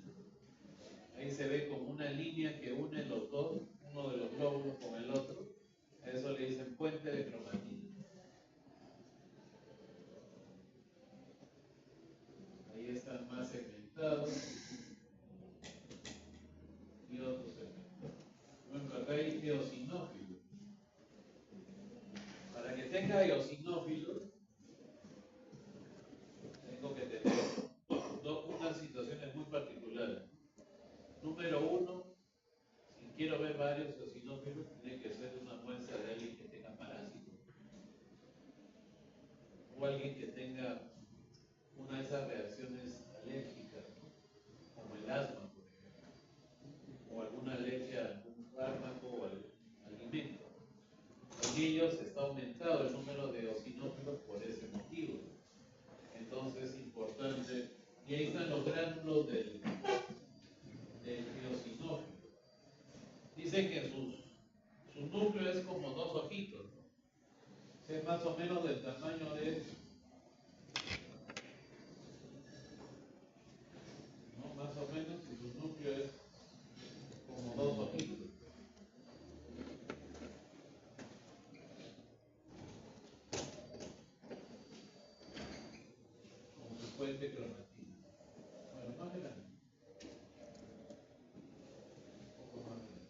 Ahí se ve como una línea que une los dos, uno de los glóbulos con el otro. A eso le dicen puente de cromatina. Ahí están más segmentados y otros segmentados. Bueno, acá hay eosinófilos. Para que tenga eosinófilos, tengo que tener unas situaciones muy particulares. Número uno, si quiero ver varios eosinófilos, tiene que ser una muestra de alguien que tenga parásitos. O alguien que tenga una de esas reacciones alérgicas, ¿no? Como el asma, por ejemplo, o alguna alergia a algún fármaco o al alimento. En ellos está aumentado el número de eosinófilos por ese motivo. Entonces es importante, y ahí están los gránulos del eosinófilo. Dicen que su núcleo es como dos ojitos, ¿no? Es más o menos del tamaño de, ¿no? Más o menos, y su núcleo es como dos ojitos. Como su puente cromatina. Bueno, más grande. Un poco más grande.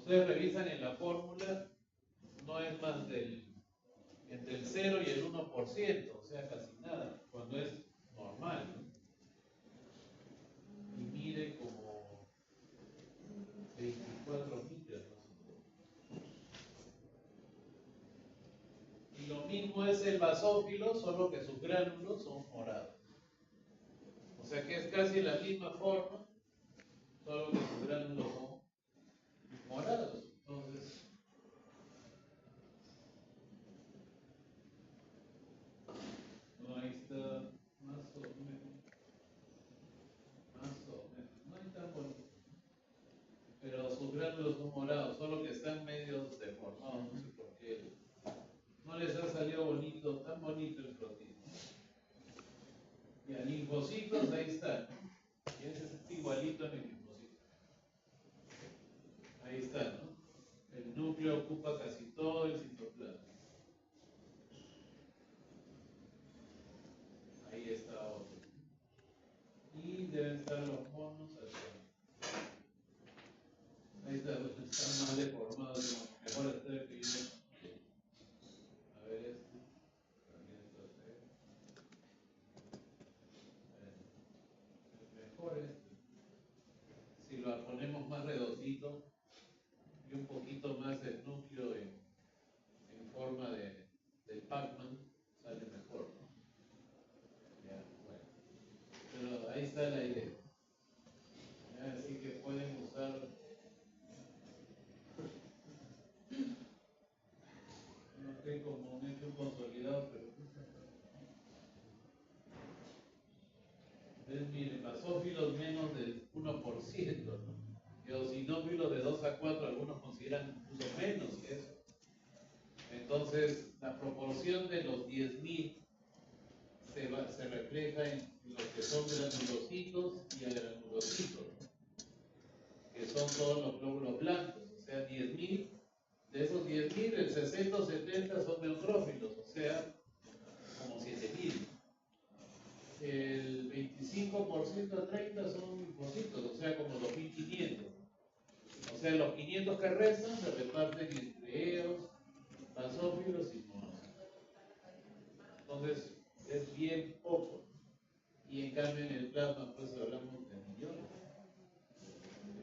ustedes revisan en la fórmula, no es más entre el 0 y el 1%, o sea, casi nada, cuando es normal, ¿no? Y mide como 24 micras, ¿no? Y lo mismo es el basófilo, solo que sus gránulos son morados. O sea que es casi la misma forma, solo que sus gránulos son morados. Entonces, no, ahí está más o menos, no hay tan bonito. Pero sus gránulos son morados, solo que están medio deformados, no sé por qué. No les ha salido bonito, tan bonito el proteína. Y a linfocitos, ahí está. Y ese es igualito en el linfocito. Ahí está, ¿no? El núcleo ocupa casi todo el citoplasma. Ahí está otro. Y deben estar los monos acá. Ahí está, están más deformados, mejor estar escribiendo. A ver este. También está feo. Mejor este. Si lo ponemos más redondito y un poquito más el núcleo en forma del Pac-Man, sale mejor, ¿no? Ya, bueno. Pero ahí está la idea. Ya, así que pueden usar. No sé como un hecho consolidado, pero. Entonces, miren, basófilos menos del 1%, ¿no? Y eosinófilos de 2 a 4, algunos consideran incluso menos que eso. Entonces, la proporción de los 10.000 se refleja en los que son granulocitos y agranulocitos, ¿no? Que son todos los glóbulos blancos, o sea, 10.000. De esos 10.000, el 60 o 70 son neutrófilos, o sea, como 7.000. El 25% a 30 son linfocitos, o sea, como 2.500. O sea, los 500 que restan se reparten entre eos, basófilos y monocitos. Entonces, es bien poco. Y en cambio en el plasma, pues hablamos de millones.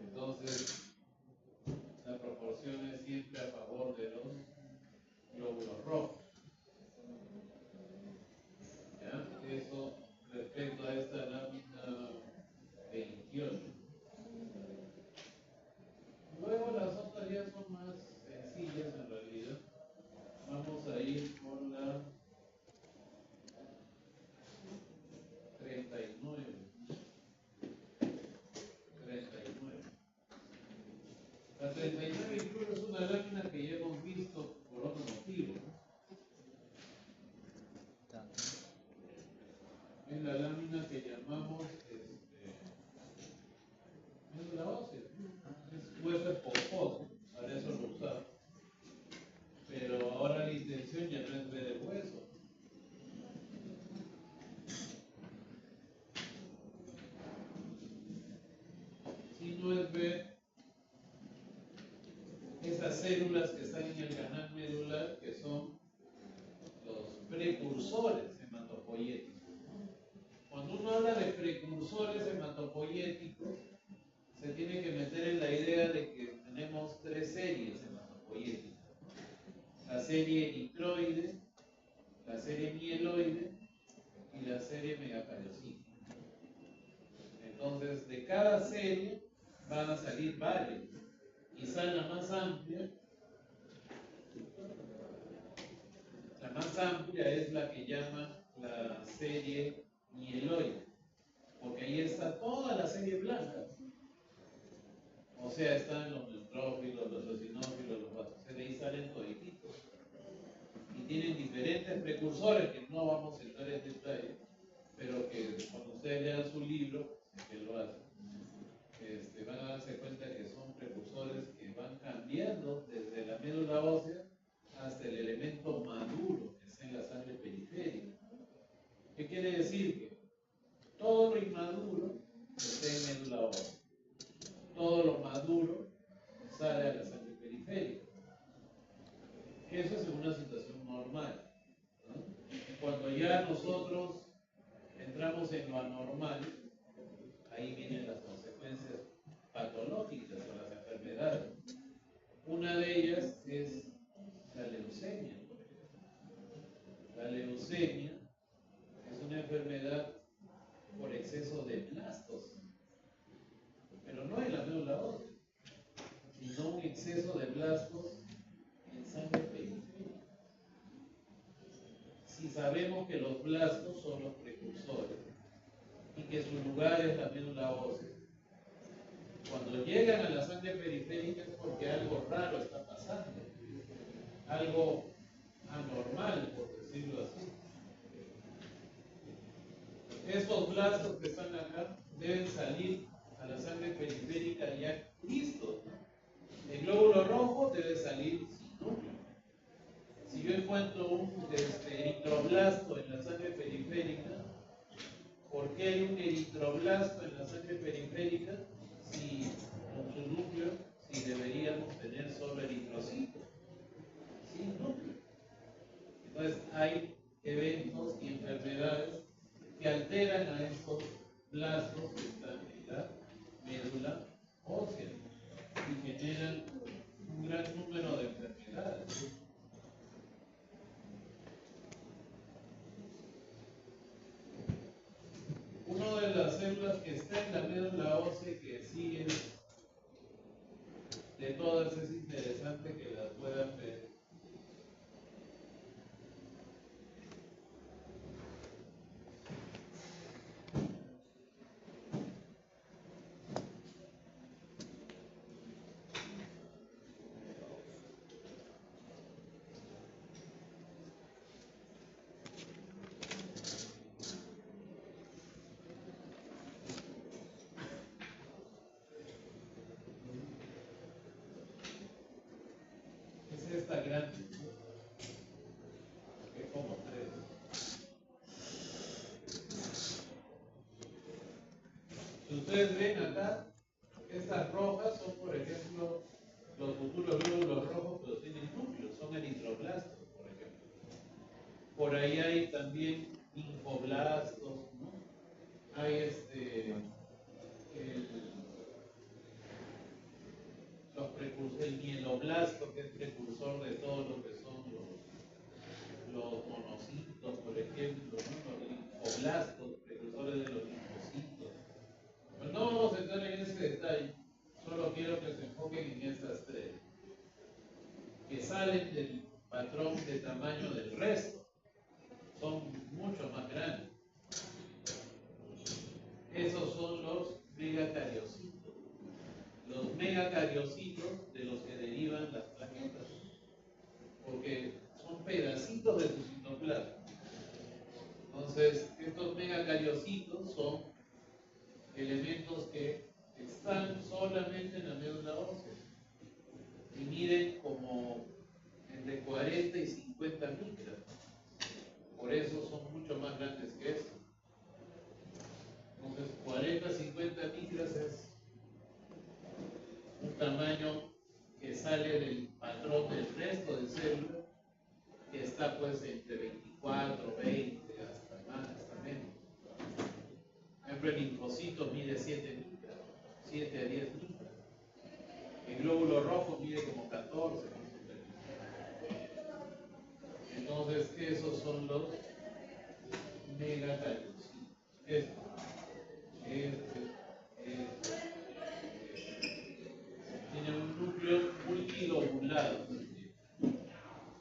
Entonces, la proporción es siempre a favor de los glóbulos rojos. ¿Ya? Eso respecto a esta lámina 28. Luego las otras ya son más sencillas en realidad. Vamos a ir con la 39. 39. La 39 incluso es una lámina que ya hemos visto por otro motivo, ¿no? Es la lámina que llamamos médula ósea. Es hueso esponjoso, para eso lo usamos. Pero ahora la intención ya no es ver el hueso. Sino es ver esas células que están en el canal medular, que son los precursores hematopoyéticos. Cuando uno habla de precursores hematopoyéticos, se tiene que meter en la idea de que tenemos 3 series hematopoyéticas. La serie eritroide, la serie mieloide y la serie megacariocítica. Entonces, de cada serie van a salir varios. Quizá la más amplia es la que llama la serie mieloide, porque ahí está toda la serie blanca. O sea, están los neutrófilos, los eosinófilos, los vastos, de ahí salen todititos. Y tienen diferentes precursores que no vamos a entrar en detalle, pero que cuando ustedes lean su libro, que lo hacen, van a darse cuenta que son precursores que van cambiando desde la médula ósea hasta el elemento maduro que está en la sangre periférica. ¿Qué quiere decir? Que todo lo inmaduro está en médula ósea. Todo lo maduro sale a la sangre periférica. periférica. Eso es en una situación normal, ¿no? Cuando ya nosotros entramos en lo anormal, ahí vienen las consecuencias patológicas o las enfermedades. Una de ellas es la leucemia. La leucemia es una enfermedad por exceso de blastos, pero no en la médula ósea, sino un exceso de blastos en sangre periférica. Si sabemos que los blastos son los precursores y que su lugar es la médula ósea, cuando llegan a la sangre periférica es porque algo raro está pasando, algo anormal, por decirlo así. Estos blastos que están acá deben salir a la sangre periférica ya listos, ¿no? El glóbulo rojo debe salir sin núcleo. Si yo encuentro un eritroblasto en la sangre periférica, ¿por qué hay un eritroblasto en la sangre periférica si con su núcleo, si deberíamos tener solo eritrocitos? Sin núcleo. Entonces hay eventos y enfermedades que alteran a estos blastos que están en la médula ósea y generan un gran número de enfermedades. Una de las células que está en la médula ósea que sí es de todas es interesante que las puedan ver. Es esta grande, que es como 3. Si ustedes ven acá, estas rojas son, por ejemplo, los futuros glóbulos rojos, pero tienen núcleos, son eritroblastos, por ejemplo. Por ahí hay también linfoblastos, ¿no? Hay el mieloblasto, que es precursor de todo lo que son los monocitos, por ejemplo, ¿no? Los linfoblastos, precursores de los linfocitos. Pero no vamos a entrar en ese detalle, solo quiero que se enfoquen en estas 3, que salen del patrón de tamaño del resto, son mucho más grandes. Esos son los megacariocitos. Los megacariocitos de los que derivan las plaquetas, porque son pedacitos de tu citoplasma. Entonces, estos megacariocitos son elementos que están solamente en la médula ósea y miden como entre 40 y 50 micras. Por eso son mucho más grandes que eso. Entonces, 40 a 50 micras es un tamaño que sale del patrón del resto de células, que está pues entre 24, 20, hasta más, hasta menos. Por ejemplo, el linfocito mide 7 micras, 7 a 10 micras. El glóbulo rojo mide como 14, más o menos. Entonces, esos son los megacariocitos. Tiene un núcleo multilobulado.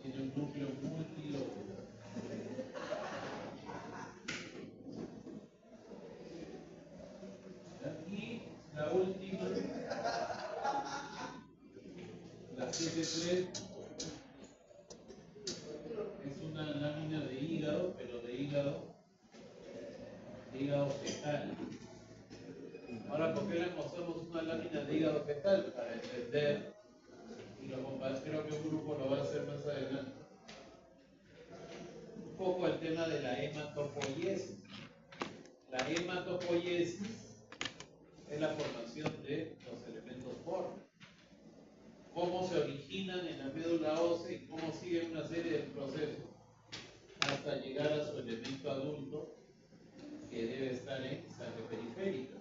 Tiene un núcleo multilobulado. Y la última, la 7-3, es una lámina de hígado, pero de hígado fetal. Ahora, ¿por qué le mostramos una lámina de hígado fetal? Para entender, y creo que un grupo lo va a hacer más adelante, un poco el tema de la hematopoiesis. La hematopoiesis es la formación de los elementos formes. ¿Cómo se originan en la médula ósea y cómo siguen una serie de procesos hasta llegar a su elemento adulto que debe estar en sangre periférica.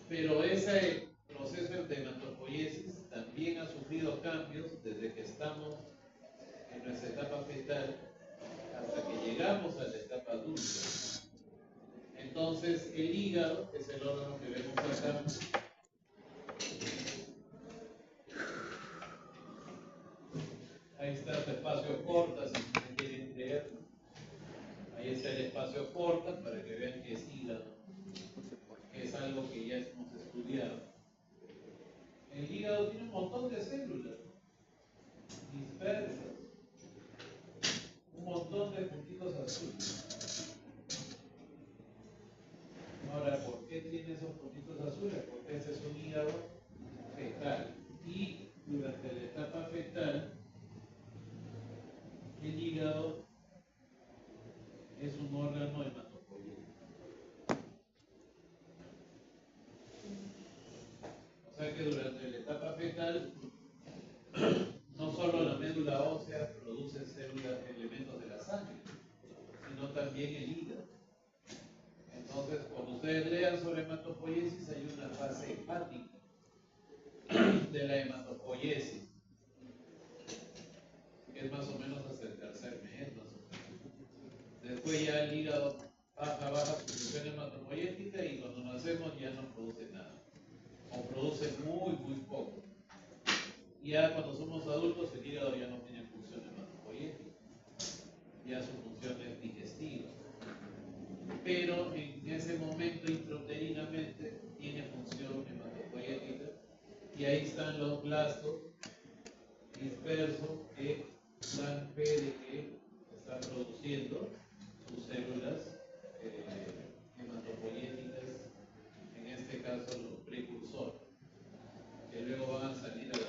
Pero ese proceso de hematopoiesis también ha sufrido cambios desde que estamos en nuestra etapa fetal hasta que llegamos a la etapa adulta. Entonces el hígado, que es el órgano que vemos acá, ahí está el espacio corta, si ustedes quieren leer. Ahí está el espacio corta para que vean que es hígado, que es algo que ya hemos estudiado. El hígado tiene un montón de células dispersas, un montón de puntitos azules. Ahora, ¿por qué tiene esos puntitos azules? Porque ese es un hígado fetal. Y durante la etapa fetal, el hígado es un órgano hematopoyético. O sea que durante la etapa fetal, no solo la médula ósea produce células, elementos de la sangre, sino también el hígado. Entonces, cuando ustedes lean sobre hematopoiesis, hay una fase hepática de la hematopoiesis, que es más o menos hasta el tercer mes, más o menos. Después ya el hígado baja su función hematopoyética y cuando nacemos ya no produce nada, o produce muy poco. Y ya cuando somos adultos el hígado ya no tiene función hematopoyética, ya su función es digestiva. Pero en ese momento intrauterinamente tiene función hematopoyética y ahí están los blastos dispersos que dan fe de que están produciendo sus células hematopoyéticas, en este caso los precursores, que luego van a salir a la